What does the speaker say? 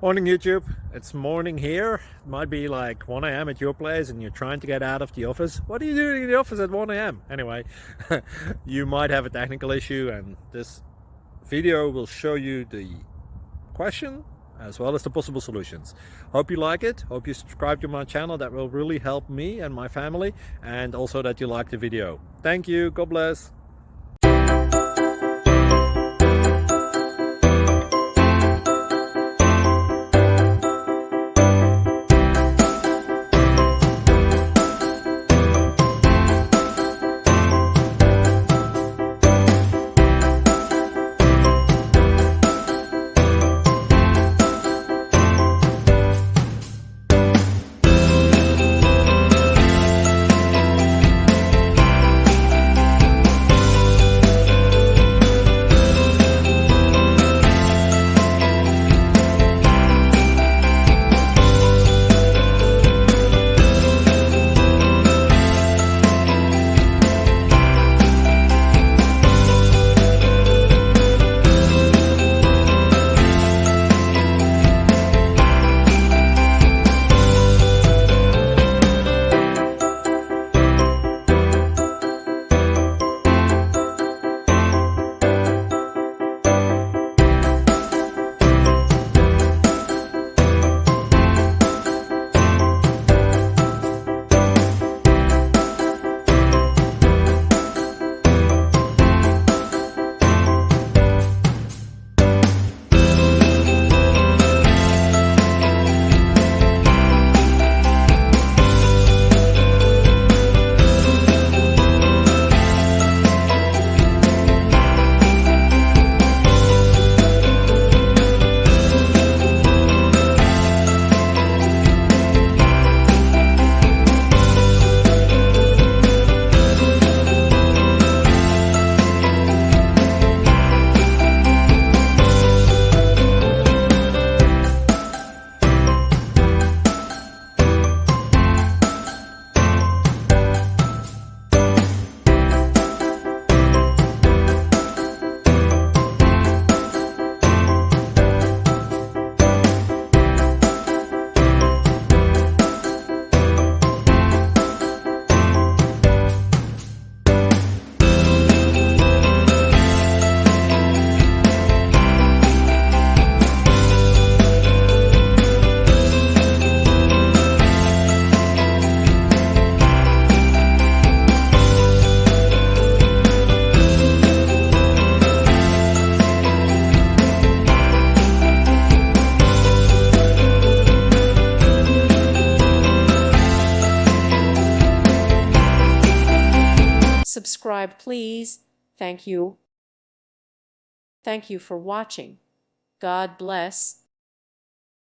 Morning YouTube, it's morning here. It might be like 1 a.m. at your place and you're trying to get out of the office. What are you doing in the office at 1 a.m.? Anyway, you might have a technical issue and this video will show you the question as well as the possible solutions. Hope you like it, hope you subscribe to my channel. That will really help me and my family, and also that you like the video. Thank you, God bless. Subscribe, please. Thank you. Thank you for watching. God bless.